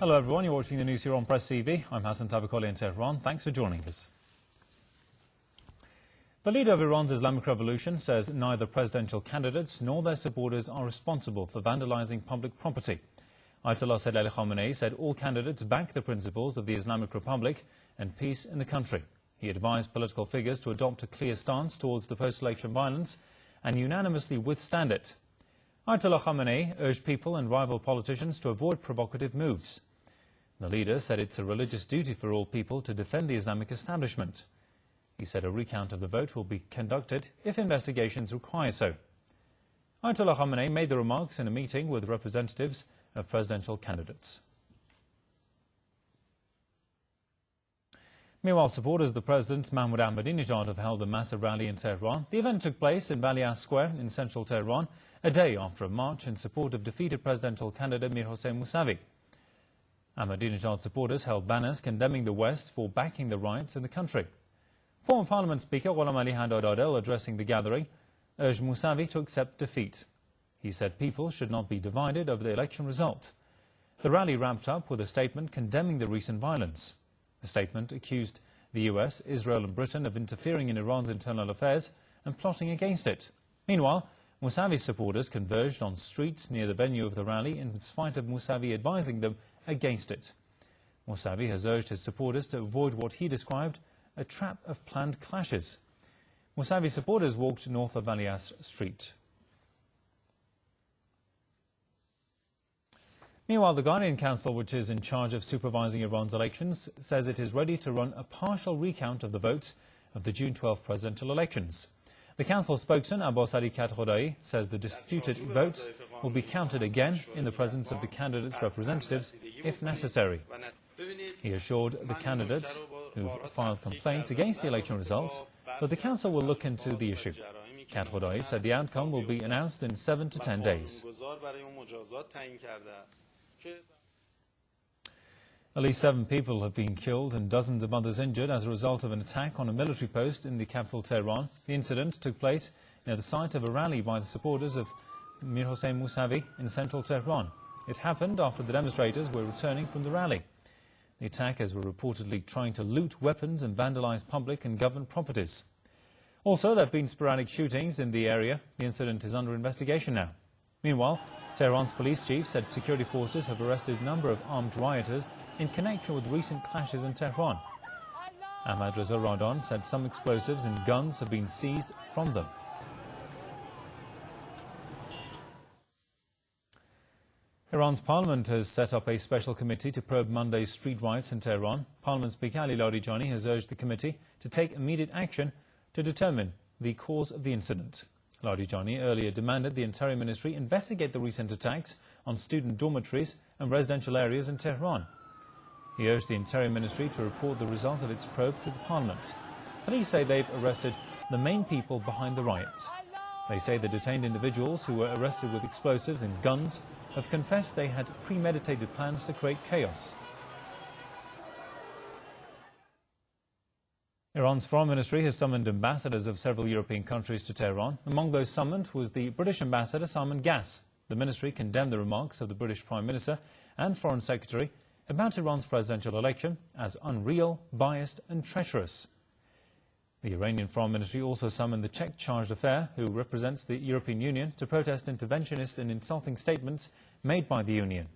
Hello everyone, you're watching the news here on Press TV. I'm Hassan Tabakoli in Tehran. Thanks for joining us. The leader of Iran's Islamic Revolution says neither presidential candidates nor their supporters are responsible for vandalizing public property. Ayatollah Sayyid Ali Khamenei said all candidates back the principles of the Islamic Republic and peace in the country. He advised political figures to adopt a clear stance towards the post-election violence and unanimously withstand it. Ayatollah Khamenei urged people and rival politicians to avoid provocative moves. The leader said it's a religious duty for all people to defend the Islamic establishment. He said a recount of the vote will be conducted if investigations require so. Ayatollah Khamenei made the remarks in a meeting with representatives of presidential candidates. Meanwhile, supporters of the president, Mahmoud Ahmadinejad, have held a massive rally in Tehran. The event took place in Balias Square in central Tehran, a day after a march in support of defeated presidential candidate Mir Hossein Mousavi. Ahmadinejad supporters held banners condemning the West for backing the riots in the country. Former Parliament Speaker Ghulam Ali Handadadel, addressing the gathering, urged Mousavi to accept defeat. He said people should not be divided over the election result. The rally wrapped up with a statement condemning the recent violence. The statement accused the US, Israel and Britain of interfering in Iran's internal affairs and plotting against it. Meanwhile, Mousavi's supporters converged on streets near the venue of the rally in spite of Mousavi advising them against it. Mousavi has urged his supporters to avoid what he described a trap of planned clashes. Mousavi's supporters walked north of Balias Street. Meanwhile, the Guardian Council, which is in charge of supervising Iran's elections, says it is ready to run a partial recount of the votes of the June 12 presidential elections. The council spokesman, Abbas Ali Khathodai, says the disputed votes will be counted again in the presence of the candidates' representatives if necessary. He assured the candidates who've filed complaints against the election results that the council will look into the issue. Khathodai said the outcome will be announced in 7 to 10 days. At least 7 people have been killed and dozens of others injured as a result of an attack on a military post in the capital Tehran. The incident took place near the site of a rally by the supporters of Mir Hossein Mousavi in central Tehran. It happened after the demonstrators were returning from the rally. The attackers were reportedly trying to loot weapons and vandalize public and government properties. Also, there have been sporadic shootings in the area. The incident is under investigation now. Meanwhile, Tehran's police chief said security forces have arrested a number of armed rioters in connection with recent clashes in Tehran. Ahmad Reza Radon said some explosives and guns have been seized from them. Iran's parliament has set up a special committee to probe Monday's street riots in Tehran. Parliament Speaker Ali Larijani has urged the committee to take immediate action to determine the cause of the incident. Larijani earlier demanded the Interior Ministry investigate the recent attacks on student dormitories and residential areas in Tehran. He urged the Interior Ministry to report the result of its probe to the Parliament. Police say they've arrested the main people behind the riots. They say the detained individuals who were arrested with explosives and guns have confessed they had premeditated plans to create chaos. Iran's foreign ministry has summoned ambassadors of several European countries to Tehran. Among those summoned was the British ambassador Simon Gass. The ministry condemned the remarks of the British Prime Minister and Foreign Secretary about Iran's presidential election as unreal, biased and treacherous. The Iranian Foreign Ministry also summoned the Czech charge d'affaires, who represents the European Union, to protest interventionist and insulting statements made by the Union.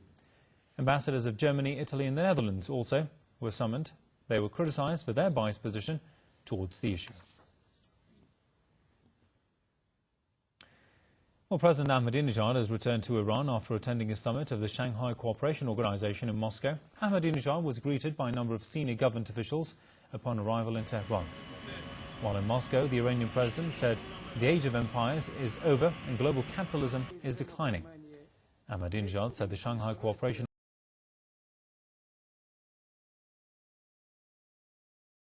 Ambassadors of Germany, Italy and the Netherlands also were summoned. They were criticised for their biased position towards the issue. Well, President Ahmadinejad has returned to Iran after attending a summit of the Shanghai Cooperation Organization in Moscow. Ahmadinejad was greeted by a number of senior government officials upon arrival in Tehran. While in Moscow, the Iranian president said the age of empires is over and global capitalism is declining. Ahmadinejad said the Shanghai Cooperation